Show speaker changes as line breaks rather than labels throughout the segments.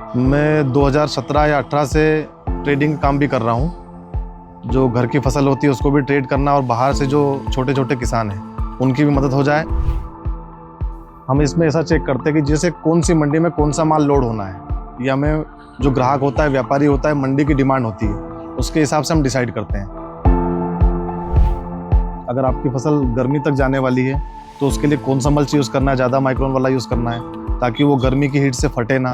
मैं 2017 या 18 से ट्रेडिंग काम भी कर रहा हूँ। जो घर की फसल होती है उसको भी ट्रेड करना और बाहर से जो छोटे छोटे किसान हैं उनकी भी मदद हो जाए। हम इसमें ऐसा चेक करते हैं कि जैसे कौन सी मंडी में कौन सा माल लोड होना है, या हमें जो ग्राहक होता है, व्यापारी होता है, मंडी की डिमांड होती है, उसके हिसाब से हम डिसाइड करते हैं। अगर आपकी फसल गर्मी तक जाने वाली है तो उसके लिए कौन सा मल्च यूज़ करना है, ज़्यादा माइक्रोन वाला यूज़ करना है ताकि वो गर्मी की हीट से फटे ना।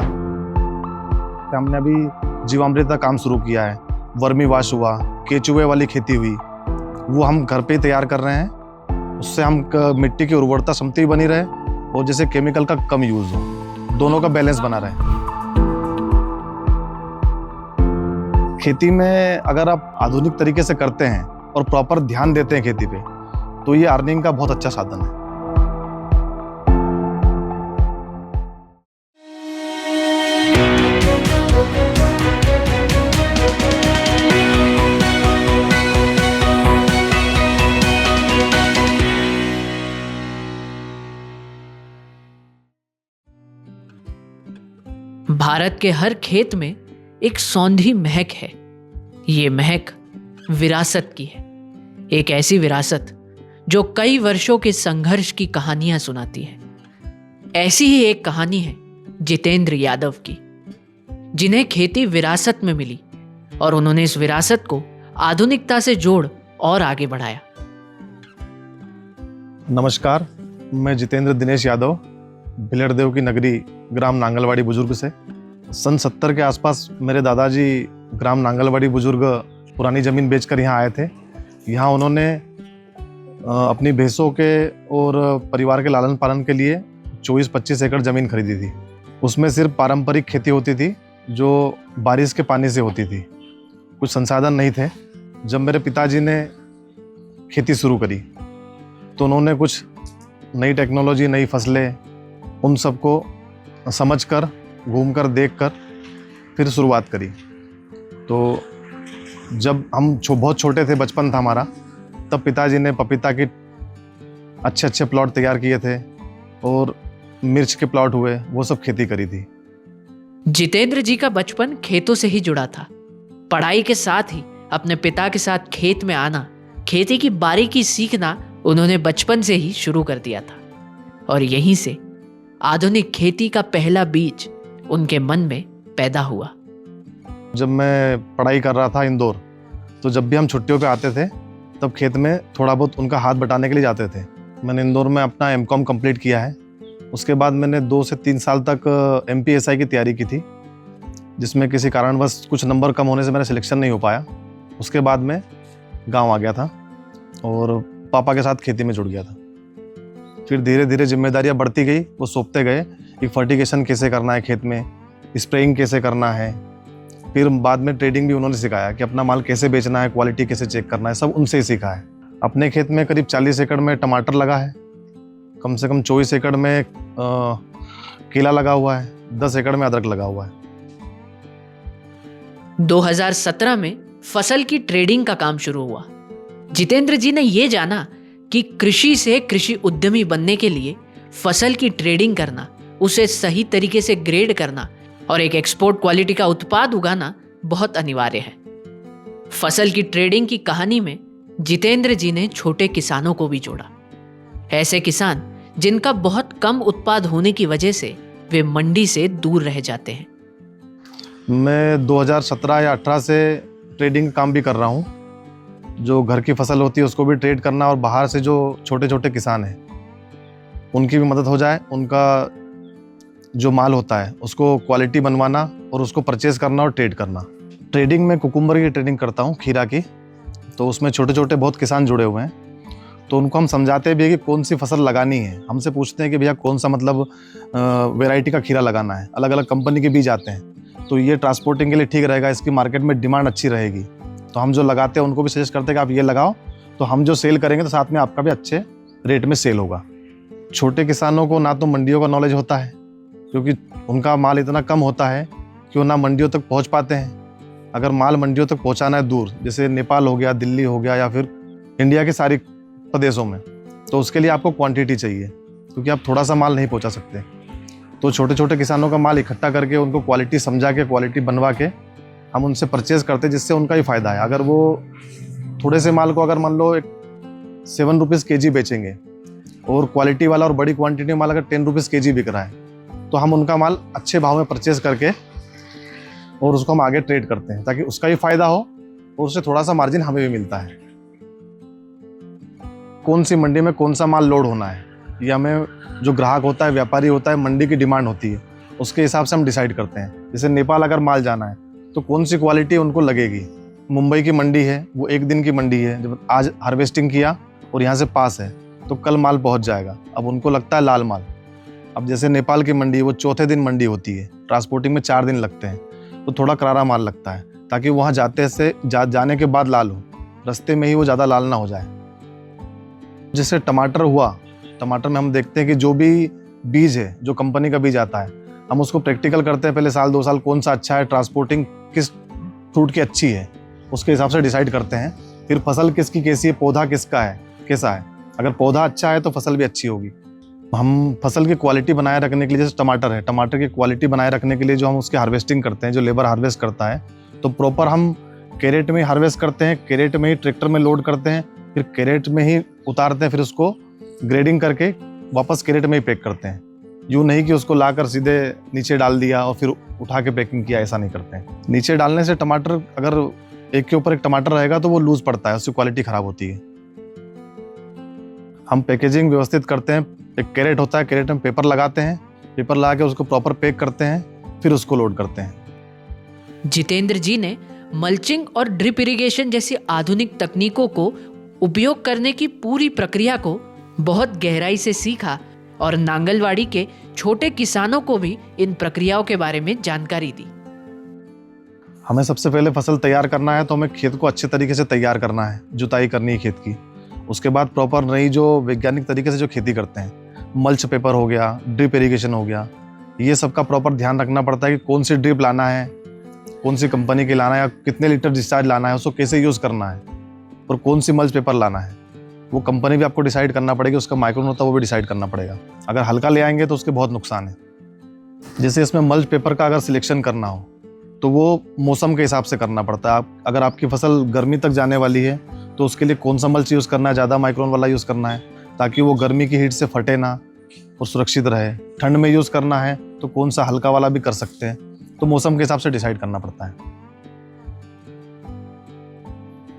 हमने अभी जीवामृत का काम शुरू किया है, वर्मी वाश हुआ, केचुए वाली खेती हुई, वो हम घर पे ही तैयार कर रहे हैं। उससे हम मिट्टी की उर्वरता क्षमता भी बनी रहे और जैसे केमिकल का कम यूज़ हो, दोनों का बैलेंस बना रहे। खेती में अगर आप आधुनिक तरीके से करते हैं और प्रॉपर ध्यान देते हैं खेती पे, तो ये अर्निंग का बहुत अच्छा साधन है।
भारत के हर खेत में एक सौंधी महक है। ये महक विरासत की है, एक ऐसी विरासत जो कई वर्षों के संघर्ष की कहानियां सुनाती है। ऐसी ही एक कहानी है जितेंद्र यादव की, जिन्हें खेती विरासत में मिली और उन्होंने इस विरासत को आधुनिकता से जोड़ और आगे बढ़ाया।
नमस्कार, मैं जितेंद्र दिनेश यादव, भिलड़देव की नगरी ग्राम नांगलवाड़ी बुजुर्ग से। सन 70 के आसपास मेरे दादाजी ग्राम नांगलवाड़ी बुजुर्ग पुरानी ज़मीन बेचकर यहाँ आए थे। यहाँ उन्होंने अपनी भैंसों के और परिवार के लालन पालन के लिए 24-25 एकड़ ज़मीन खरीदी थी। उसमें सिर्फ पारंपरिक खेती होती थी जो बारिश के पानी से होती थी, कुछ संसाधन नहीं थे। जब मेरे पिताजी ने खेती शुरू करी तो उन्होंने कुछ नई टेक्नोलॉजी, नई फसलें, उन सबको समझकर, घूमकर, देखकर फिर शुरुआत करी। तो जब हम बहुत छोटे थे, बचपन था हमारा, तब पिताजी ने पपीता के अच्छे अच्छे प्लॉट तैयार किए थे और मिर्च के प्लॉट हुए, वो सब खेती करी थी।
जितेंद्र जी का बचपन खेतों से ही जुड़ा था। पढ़ाई के साथ ही अपने पिता के साथ खेत में आना, खेती की बारीकी सीखना उन्होंने बचपन से ही शुरू कर दिया था और यहीं से आधुनिक खेती का पहला बीज उनके मन में पैदा हुआ।
जब मैं पढ़ाई कर रहा था इंदौर, तो जब भी हम छुट्टियों पे आते थे तब खेत में थोड़ा बहुत उनका हाथ बटाने के लिए जाते थे। मैंने इंदौर में अपना एमकॉम कंप्लीट किया है। उसके बाद मैंने 2 से 3 साल तक MPSI की तैयारी की थी, जिसमें किसी कारणवश कुछ नंबर कम होने से मेरा सिलेक्शन नहीं हो पाया। उसके बाद मैं गाँव आ गया था और पापा के साथ खेती में जुड़ गया था। फिर धीरे धीरे जिम्मेदारियां बढ़ती गई, वो सौंपते गए कि फर्टिगेशन कैसे करना है खेत में, स्प्रेइंग कैसे करना है। फिर बाद में ट्रेडिंग भी उन्होंने सिखाया कि अपना माल कैसे बेचना है, क्वालिटी कैसे चेक करना है, सब उनसे ही सीखा है। अपने खेत में करीब 40 एकड़ में टमाटर लगा है, कम से कम 24 एकड़ में केला लगा हुआ है, 10 एकड़ में अदरक लगा हुआ है।
2017 में फसल की ट्रेडिंग का काम शुरू हुआ। जितेंद्र जी ने यह जाना कि कृषि से कृषि उद्यमी बनने के लिए फसल की ट्रेडिंग करना, उसे सही तरीके से ग्रेड करना और एक एक्सपोर्ट क्वालिटी का उत्पाद उगाना बहुत अनिवार्य है। फसल की ट्रेडिंग की कहानी में जितेंद्र जी ने छोटे किसानों को भी जोड़ा। ऐसे किसान जिनका बहुत कम उत्पाद होने की वजह से वे मंडी से दूर रह जाते हैं।
मैं 2017 या 18 से ट्रेडिंग काम भी कर रहा हूँ। जो घर की फसल होती है उसको भी ट्रेड करना और बाहर से जो छोटे छोटे किसान हैं उनकी भी मदद हो जाए। उनका जो माल होता है उसको क्वालिटी बनवाना और उसको परचेज़ करना और ट्रेड करना। ट्रेडिंग में कुकुम्बर की ट्रेडिंग करता हूँ, खीरा की। तो उसमें छोटे छोटे बहुत किसान जुड़े हुए हैं, तो उनको हम समझाते भी हैं कि कौन सी फसल लगानी है। हमसे पूछते हैं कि भैया कौन सा मतलब वैरायटी का खीरा लगाना है। अलग अलग कंपनी के बीज आते हैं, तो ये ट्रांसपोर्टिंग के लिए ठीक रहेगा, इसकी मार्केट में डिमांड अच्छी रहेगी। तो हम जो लगाते हैं उनको भी सजेस्ट करते हैं कि आप ये लगाओ, तो हम जो सेल करेंगे तो साथ में आपका भी अच्छे रेट में सेल होगा। छोटे किसानों को ना तो मंडियों का नॉलेज होता है, क्योंकि उनका माल इतना कम होता है कि वो ना मंडियों तक पहुंच पाते हैं। अगर माल मंडियों तक पहुंचाना है दूर, जैसे नेपाल हो गया, दिल्ली हो गया, या फिर इंडिया के सारे प्रदेशों में, तो उसके लिए आपको क्वांटिटी चाहिए, क्योंकि आप थोड़ा सा माल नहीं पहुंचा सकते। तो छोटे छोटे किसानों का माल इकट्ठा करके उनको क्वालिटी समझा के, क्वालिटी बनवा के हम उनसे परचेज करते हैं, जिससे उनका ही फ़ायदा है। अगर वो थोड़े से माल को अगर मान लो 7 रुपीज़ kg बेचेंगे और क्वालिटी वाला और बड़ी क्वांटिटी माल अगर 10 रुपीज़ kg बिक रहा है, तो हम उनका माल अच्छे भाव में परचेज करके और उसको हम आगे ट्रेड करते हैं, ताकि उसका ही फ़ायदा हो और उससे थोड़ा सा मार्जिन हमें भी मिलता है। कौन सी मंडी में कौन सा माल लोड होना है, ये हमें जो ग्राहक होता है, व्यापारी होता है, मंडी की डिमांड होती है, उसके हिसाब से हम डिसाइड करते हैं। जैसे नेपाल अगर माल जाना है तो कौन सी क्वालिटी उनको लगेगी। मुंबई की मंडी है, वो 1 दिन की मंडी है, जब आज हार्वेस्टिंग किया और यहाँ से पास है तो कल माल पहुँच जाएगा। अब उनको लगता है लाल माल। अब जैसे नेपाल की मंडी है, वो चौथे दिन मंडी होती है, ट्रांसपोर्टिंग में 4 दिन लगते हैं, तो थोड़ा करारा माल लगता है, ताकि वहाँ जाने के बाद लाल हो, रास्ते में ही वो ज़्यादा लाल ना हो जाए। जैसे टमाटर हुआ, टमाटर में हम देखते हैं कि जो भी बीज है, जो कंपनी का बीज आता है, हम उसको प्रैक्टिकल करते हैं पहले 1-2 साल, कौन सा अच्छा है, ट्रांसपोर्टिंग किस फ्रूट की अच्छी है, उसके हिसाब से डिसाइड करते हैं। फिर फसल किसकी कैसी है, पौधा किसका है, कैसा है। अगर पौधा अच्छा है तो फसल भी अच्छी होगी। हम फसल की क्वालिटी बनाए रखने के लिए, जैसे टमाटर है, टमाटर की क्वालिटी बनाए रखने के लिए जो हम उसकी हार्वेस्टिंग करते हैं, जो लेबर हार्वेस्ट करता है, तो प्रॉपर हम कैरेट में ही हार्वेस्ट करते हैं, कैरेट में ही ट्रैक्टर में लोड करते हैं, फिर कैरेट में ही उतारते हैं, फिर उसको ग्रेडिंग करके वापस कैरेट में ही पैक करते हैं। यूँ नहीं कि उसको लाकर सीधे नीचे डाल दिया और फिर उठा के पैकिंग किया, ऐसा नहीं करते हैं। नीचे डालने से टमाटर, अगर एक के ऊपर एक टमाटर रहेगा तो वो लूज पड़ता है, उसकी क्वालिटी खराब होती है। हम पैकेजिंग व्यवस्थित करते हैं। एक कैरेट होता है, कैरेट में पेपर लगाते हैं, पेपर लगा के उसको प्रॉपर पैक करते हैं, फिर उसको लोड करते हैं।
जितेंद्र जी ने मल्चिंग और ड्रिप इरिगेशन जैसी आधुनिक तकनीकों को उपयोग करने की पूरी प्रक्रिया को बहुत गहराई से सीखा और नांगलवाड़ी के छोटे किसानों को भी इन प्रक्रियाओं के बारे में जानकारी दी।
हमें सबसे पहले फसल तैयार करना है तो हमें खेत को अच्छे तरीके से तैयार करना है, जुताई करनी है खेत की। उसके बाद प्रॉपर नई जो वैज्ञानिक तरीके से जो खेती करते हैं, मल्च पेपर हो गया, ड्रिप इरिगेशन हो गया, ये सब का प्रॉपर ध्यान रखना पड़ता है कि कौन सी ड्रिप लाना है, कौन सी कंपनी की लाना है, या कितने लीटर डिस्चार्ज लाना है, उसको कैसे यूज़ करना है, और कौन सी मल्च पेपर लाना है। वो कंपनी भी आपको डिसाइड करना पड़ेगी, उसका माइक्रोन होता है वो भी डिसाइड करना पड़ेगा। अगर हल्का ले आएंगे तो उसके बहुत नुकसान है। जैसे इसमें मल्च पेपर का अगर सिलेक्शन करना हो तो वो मौसम के हिसाब से करना पड़ता है। अगर आपकी फसल गर्मी तक जाने वाली है तो उसके लिए कौन सा मल्च यूज़ करना है, ज़्यादा माइक्रोन वाला यूज़ करना है ताकि वो गर्मी की हीट से फटे ना और सुरक्षित रहे। ठंड में यूज़ करना है तो कौन सा हल्का वाला भी कर सकते हैं, तो मौसम के हिसाब से डिसाइड करना पड़ता है।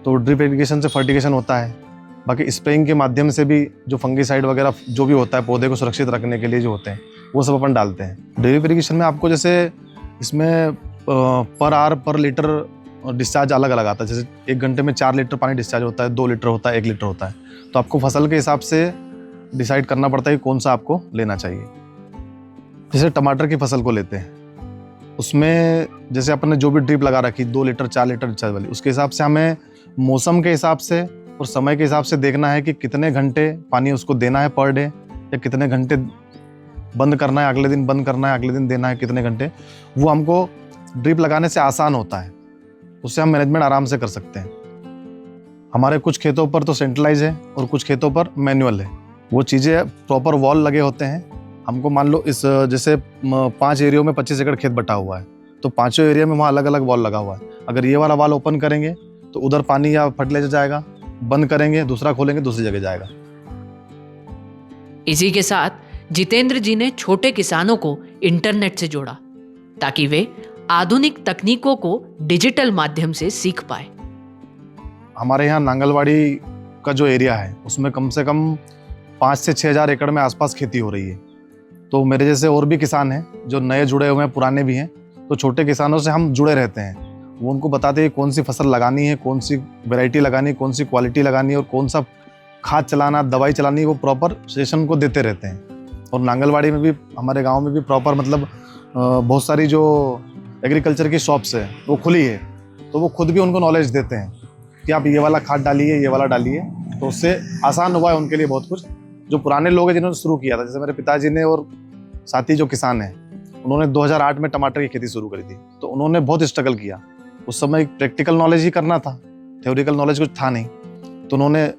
तो ड्रिप इरिगेशन से फर्टिगेशन होता है, बाकी स्प्रेइंग के माध्यम से भी जो फंगीसाइड वगैरह जो भी होता है पौधे को सुरक्षित रखने के लिए जो होते हैं वो सब अपन डालते हैं। ड्रिप इरिगेशन में आपको जैसे इसमें पर आवर पर लीटर डिस्चार्ज अलग अलग आता है। जैसे 1 घंटे में 4 लीटर पानी डिस्चार्ज होता है, 2 लीटर होता है, 1 लीटर होता है। तो आपको फसल के हिसाब से डिसाइड करना पड़ता है कि कौन सा आपको लेना चाहिए। जैसे टमाटर की फसल को लेते हैं, उसमें जैसे अपन ने जो भी ड्रिप लगा रखी 2 लीटर 4 लीटर डिस्चार्ज वाली, उसके हिसाब से हमें मौसम के हिसाब से और समय के हिसाब से देखना है कि कितने घंटे पानी उसको देना है पर डे, या कितने घंटे बंद करना है, अगले दिन बंद करना है, अगले दिन देना है कितने घंटे। वो हमको ड्रिप लगाने से आसान होता है, उससे हम मैनेजमेंट आराम से कर सकते हैं। हमारे कुछ खेतों पर तो सेंट्रलाइज है और कुछ खेतों पर मैनुअल है। वो चीज़ें प्रॉपर वॉल लगे होते हैं। हमको मान लो इस जैसे 5 एरियो में 25 एकड़ खेत बटा हुआ है, तो 5 एरिया में वहाँ अलग अलग वॉल लगा हुआ है। अगर ये वाला वॉल ओपन करेंगे तो उधर पानी या फर्टिलाइजर जाएगा, बंद करेंगे दूसरा खोलेंगे दूसरी जगह जाएगा।
इसी के साथ जितेंद्र जी ने छोटे किसानों को इंटरनेट से जोड़ा ताकि वे आधुनिक तकनीकों को डिजिटल माध्यम से सीख पाए।
हमारे यहाँ नांगलवाड़ी का जो एरिया है उसमें कम से कम 5 से 6 हज़ार एकड़ में आसपास खेती हो रही है। तो मेरे जैसे और भी किसान हैं जो नए जुड़े हुए हैं, पुराने भी हैं। तो छोटे किसानों से हम जुड़े रहते हैं, वो उनको बताते हैं कौन सी फसल लगानी है, कौन सी वैरायटी लगानी है, कौन सी क्वालिटी लगानी है और कौन सा खाद चलाना, दवाई चलानी है, वो प्रॉपर सजेशन को देते रहते हैं। और नांगलवाड़ी में भी, हमारे गाँव में भी प्रॉपर मतलब बहुत सारी जो एग्रीकल्चर की शॉप्स है वो खुली है, तो वो खुद भी उनको नॉलेज देते हैं कि आप ये वाला खाद डालिए, ये वाला डालिए। तो उससे आसान हुआ है उनके लिए बहुत कुछ। जो पुराने लोग हैं जिन्होंने शुरू किया था, जैसे मेरे पिताजी ने और साथी जो किसान हैं, उन्होंने 2008 में टमाटर की खेती शुरू करी थी। तो उन्होंने बहुत स्ट्रगल किया। उस समय प्रैक्टिकल नॉलेज ही करना था, थ्योरिकल नॉलेज कुछ था नहीं। तो उन्होंने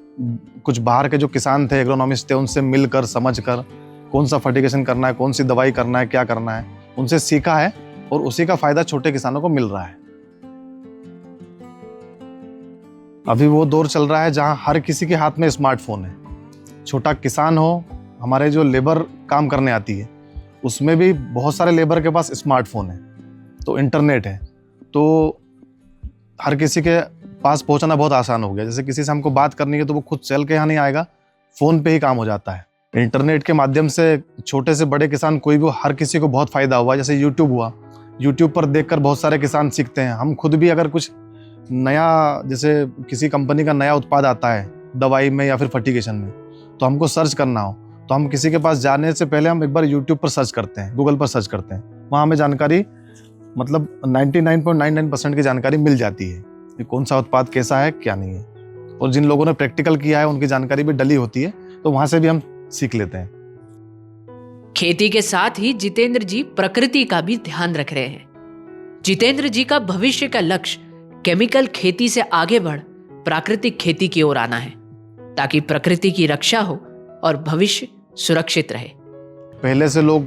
कुछ बाहर के जो किसान थे, एग्रोनॉमिस्ट थे, उनसे मिलकर समझ कर कौन सा फर्टिगेशन करना है, कौन सी दवाई करना है, क्या करना है, उनसे सीखा है और उसी का फायदा छोटे किसानों को मिल रहा है। अभी वो दौर चल रहा है जहां हर किसी के हाथ में स्मार्टफोन है। छोटा किसान हो, हमारे जो लेबर काम करने आती है, उसमें भी बहुत सारे लेबर के पास स्मार्टफोन है, तो इंटरनेट है, तो हर किसी के पास पहुंचना बहुत आसान हो गया। जैसे किसी से हमको बात करनी है तो वो खुद चल के यहाँ नहीं आएगा, फ़ोन पे ही काम हो जाता है। इंटरनेट के माध्यम से छोटे से बड़े किसान कोई भी, हर किसी को बहुत फ़ायदा हुआ। जैसे यूट्यूब हुआ, यूट्यूब पर देखकर बहुत सारे किसान सीखते हैं। हम खुद भी अगर कुछ नया, जैसे किसी कंपनी का नया उत्पाद आता है दवाई में या फिर फर्टिगेशन में, तो हमको सर्च करना हो तो हम किसी के पास जाने से पहले हम एक बार यूट्यूब पर सर्च करते हैं, गूगल पर सर्च करते हैं। वहाँ हमें जानकारी, मतलब 99.99% की जानकारी मिल जाती है कि कौन सा उत्पाद कैसा है, क्या नहीं है। और जिन लोगों ने प्रैक्टिकल किया है उनकी जानकारी भी डली होती है, तो वहाँ से भी हम सीख लेते हैं।
खेती के साथ ही जितेंद्र जी प्रकृति का भी ध्यान रख रहे हैं। जितेंद्र जी का भविष्य का लक्ष्य केमिकल खेती से आगे बढ़ प्राकृतिक खेती की ओर आना है, ताकि प्रकृति की रक्षा हो और भविष्य सुरक्षित रहे।
पहले से लोग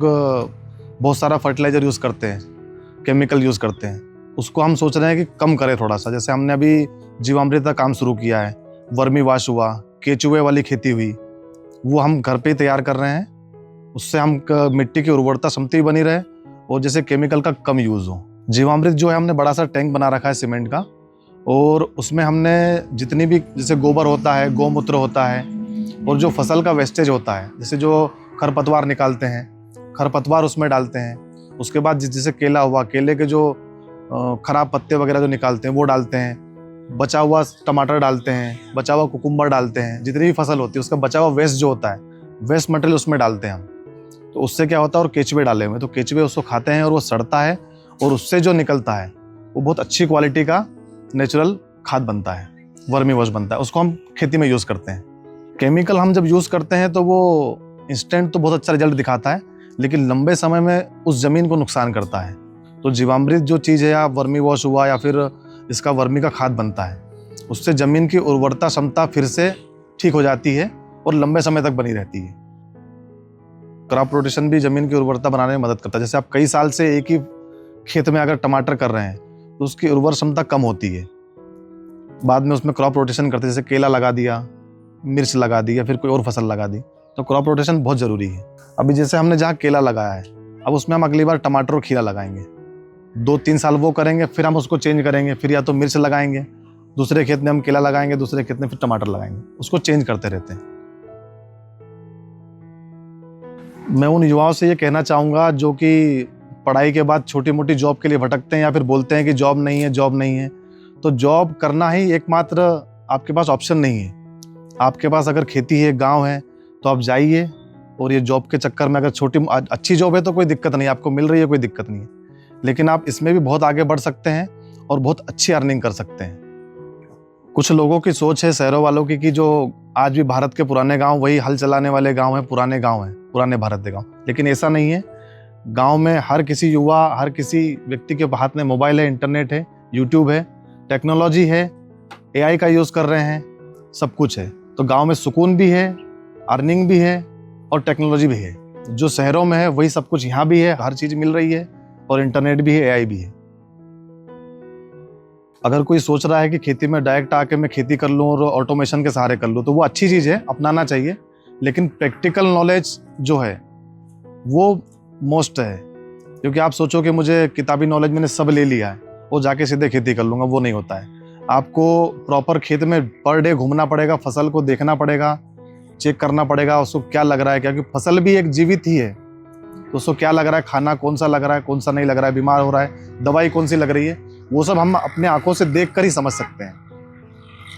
बहुत सारा फर्टिलाइजर यूज़ करते हैं, केमिकल यूज़ करते हैं, उसको हम सोच रहे हैं कि कम करें थोड़ा सा। जैसे हमने अभी जीवामृत का काम शुरू किया है, वर्मी वाश हुआ, केचुए वाली खेती हुई, वो हम घर पे ही तैयार कर रहे हैं। उससे हम मिट्टी की उर्वरता क्षमता भी बनी रहे और जैसे केमिकल का कम यूज़ हो। जीवामृत जो है, हमने बड़ा सा टैंक बना रखा है सीमेंट का, और उसमें हमने जितनी भी, जैसे गोबर होता है, गौमूत्र होता है, और जो फसल का वेस्टेज होता है, जैसे जो खरपतवार निकालते हैं, खरपतवार उसमें डालते हैं। उसके बाद जैसे केला हुआ, केले के जो खराब पत्ते वगैरह जो निकालते हैं वो डालते हैं। बचा हुआ टमाटर डालते हैं, बचा हुआ कुकुम्बर डालते हैं। जितनी भी फसल होती है उसका बचा हुआ वेस्ट जो होता है, वेस्ट मटेरियल उसमें डालते हैं हम। तो उससे क्या होता है, और केचुए डाले हुए, तो केचुए उसको खाते हैं और वो सड़ता है, और उससे जो निकलता है वो बहुत अच्छी क्वालिटी का नेचुरल खाद बनता है, वर्मी वॉश बनता है। उसको हम खेती में यूज़ करते हैं। केमिकल हम जब यूज़ करते हैं तो वो इंस्टेंट तो बहुत अच्छा रिजल्ट दिखाता है, लेकिन लंबे समय में उस ज़मीन को नुकसान करता है। तो जीवामृत जो चीज़ है, या वर्मी वॉश हुआ, या फिर इसका वर्मी का खाद बनता है, उससे ज़मीन की उर्वरता क्षमता फिर से ठीक हो जाती है और लंबे समय तक बनी रहती है। क्रॉप रोटेशन भी ज़मीन की उर्वरता बनाने में मदद करता है। जैसे आप कई साल से एक ही खेत में अगर टमाटर कर रहे हैं तो उसकी उर्वर क्षमता कम होती है। बाद में उसमें क्रॉप रोटेशन करते हैं, जैसे केला लगा दिया, मिर्च लगा दी, या फिर कोई और फसल लगा दी, तो क्रॉप रोटेशन बहुत ज़रूरी है। अभी जैसे हमने जहाँ केला लगाया है, अब उसमें हम अगली बार टमाटर और खीरा लगाएंगे। 2-3 साल वो करेंगे, फिर हम उसको चेंज करेंगे, फिर या तो मिर्च लगाएंगे, दूसरे खेत में हम केला लगाएंगे, दूसरे खेत में फिर टमाटर लगाएंगे, उसको चेंज करते रहते हैं। मैं उन युवाओं से ये कहना चाहूँगा जो कि पढ़ाई के बाद छोटी मोटी जॉब के लिए भटकते हैं, या फिर बोलते हैं कि जॉब नहीं है, जॉब नहीं है, तो जॉब करना ही एकमात्र आपके पास ऑप्शन नहीं है। आपके पास अगर खेती है, गांव है, तो आप जाइए, और ये जॉब के चक्कर में, अगर छोटी अच्छी जॉब है तो कोई दिक्कत नहीं, आपको मिल रही है, कोई दिक्कत नहीं है, लेकिन आप इसमें भी बहुत आगे बढ़ सकते हैं और बहुत अच्छी अर्निंग कर सकते हैं। कुछ लोगों की सोच है, शहरों वालों की, कि जो आज भी भारत के पुराने गांव वही हल चलाने वाले गांव हैं, पुराने गांव हैं, पुराने भारत के गांव, लेकिन ऐसा नहीं है। गांव में हर किसी युवा, हर किसी व्यक्ति के हाथ में मोबाइल है, इंटरनेट है, यूट्यूब है, टेक्नोलॉजी है, AI का यूज़ कर रहे हैं, सब कुछ है। तो गांव में सुकून भी है, अर्निंग भी है और टेक्नोलॉजी भी है। जो शहरों में है वही सब कुछ यहाँ भी है, हर चीज़ मिल रही है, और इंटरनेट भी है, AI भी है। अगर कोई सोच रहा है कि खेती में डायरेक्ट आके मैं खेती कर लूँ और ऑटोमेशन के सहारे कर लूँ, तो वो अच्छी चीज़ है, अपनाना चाहिए, लेकिन प्रैक्टिकल नॉलेज जो है वो मोस्ट है। क्योंकि आप सोचो कि मुझे किताबी नॉलेज मैंने सब ले लिया है और जाके सीधे खेती कर लूँगा, वो नहीं होता है। आपको प्रॉपर खेत में पर डे घूमना पड़ेगा, फसल को देखना पड़ेगा, चेक करना पड़ेगा उसको क्या लग रहा है, क्योंकि फसल भी एक जीवित ही है, तो उसको क्या लग रहा है, खाना कौन सा लग रहा है, कौन सा नहीं लग रहा है, बीमार हो रहा है, दवाई कौन सी लग रही है, वो सब हम अपने आंखों से देख कर ही समझ सकते हैं,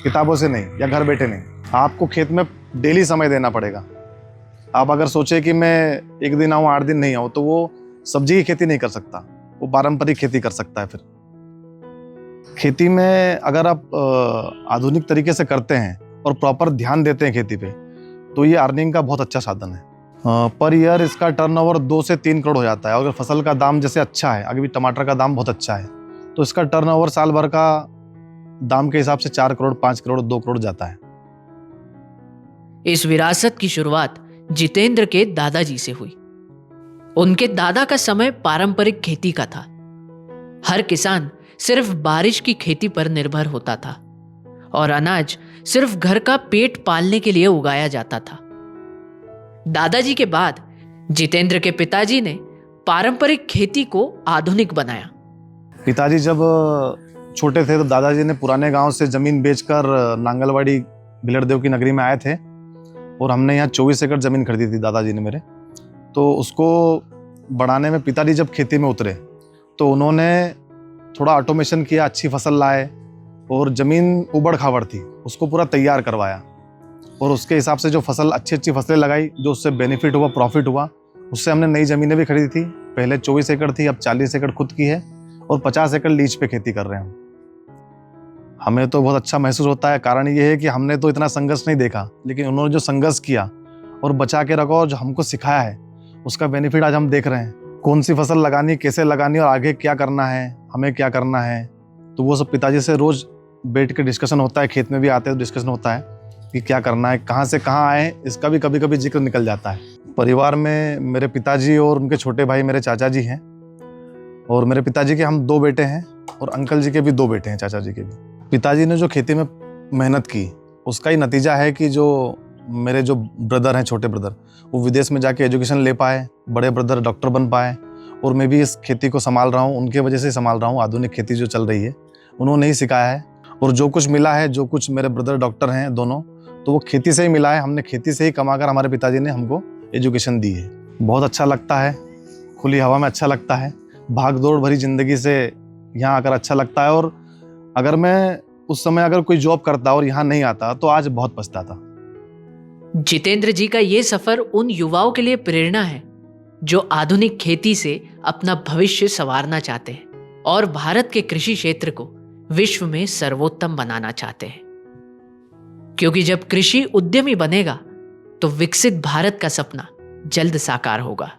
किताबों से नहीं, या घर बैठे नहीं। आपको खेत में डेली समय देना पड़ेगा। आप अगर सोचे कि मैं एक दिन आऊँ 8 दिन नहीं आऊँ, तो वो सब्जी की खेती नहीं कर सकता, वो पारंपरिक खेती कर सकता है। फिर खेती में अगर आप आधुनिक तरीके से करते हैं और प्रॉपर ध्यान देते हैं खेती पे, तो ये अर्निंग का बहुत अच्छा साधन है। पर ईयर इसका टर्नओवर 2 से 3 करोड़ हो जाता है। अगर फसल का दाम जैसे अच्छा है, अभी भी टमाटर का दाम बहुत अच्छा है, तो इसका टर्नओवर साल भर का दाम के हिसाब से 4 करोड़, 5 करोड़, 2 करोड़ जाता है।
इस विरासत की शुरुआत जितेंद्र के दादाजी से हुई। उनके दादा का समय पारंपरिक खेती का था। हर किसान सिर्फ बारिश की खेती पर निर्भर होता था और अनाज सिर्फ घर का पेट पालने के लिए उगाया जाता था। दादाजी के बाद जितेंद्र के पिताजी ने पारंपरिक खेती को आधुनिक बनाया।
पिताजी जब छोटे थे तो दादाजी ने पुराने गांव से ज़मीन बेचकर नांगलवाड़ी भिलड़देव की नगरी में आए थे और हमने यहाँ 24 एकड़ ज़मीन खरीदी थी दादाजी ने मेरे। तो उसको बढ़ाने में पिताजी जब खेती में उतरे तो उन्होंने थोड़ा ऑटोमेशन किया, अच्छी फसल लाए और ज़मीन उबड़ खाबड़ थी उसको पूरा तैयार करवाया और उसके हिसाब से जो फसल अच्छी फसलें लगाई, जो उससे बेनिफिट हुआ, प्रॉफिट हुआ, उससे हमने नई ज़मीनें भी खरीदी थी। पहले 24 एकड़ थी, अब 40 एकड़ खुद की है और 50 एकड़ लीज पे खेती कर रहे हैं हम। हमें तो बहुत अच्छा महसूस होता है। कारण ये है कि हमने तो इतना संघर्ष नहीं देखा, लेकिन उन्होंने जो संघर्ष किया और बचा के रखा और जो हमको सिखाया है उसका बेनिफिट आज हम देख रहे हैं। कौन सी फसल लगानी, कैसे लगानी और आगे क्या करना है, हमें क्या करना है, तो वो सब पिताजी से रोज़ बैठ के डिस्कशन होता है। खेत में भी आते हैं तो डिस्कशन होता है कि क्या करना है, कहाँ से कहाँ आए, इसका भी कभी कभी जिक्र निकल जाता है। परिवार में मेरे पिताजी और उनके छोटे भाई मेरे चाचा जी हैं और मेरे पिताजी के हम 2 बेटे हैं और अंकल जी के भी 2 बेटे हैं, चाचा जी के भी। पिताजी ने जो खेती में मेहनत की उसका ही नतीजा है कि जो मेरे जो ब्रदर हैं, छोटे ब्रदर, वो विदेश में जाके एजुकेशन ले पाए, बड़े ब्रदर डॉक्टर बन पाए और मैं भी इस खेती को संभाल रहा हूँ। उनके वजह से संभाल रहा हूँ। आधुनिक खेती जो चल रही है उन्होंने ही सिखाया है और जो कुछ मिला है, जो कुछ मेरे ब्रदर डॉक्टर हैं दोनों, तो वो खेती से ही मिला है। हमने खेती से ही कमाकर हमारे पिताजी ने हमको एजुकेशन दी है। बहुत अच्छा लगता है, खुली हवा में अच्छा लगता है, भाग दौड़ भरी ज़िंदगी से यहाँ आकर अच्छा लगता है। और अगर मैं उस समय अगर कोई जॉब करता और यहाँ नहीं आता तो आज बहुत पछताता।
जितेंद्र जी का ये सफर उन युवाओं के लिए प्रेरणा है जो आधुनिक खेती से अपना भविष्य संवारना चाहते हैं और भारत के कृषि क्षेत्र को विश्व में सर्वोत्तम बनाना चाहते हैं। क्योंकि जब कृषि उद्यमी बनेगा तो विकसित भारत का सपना जल्द साकार होगा।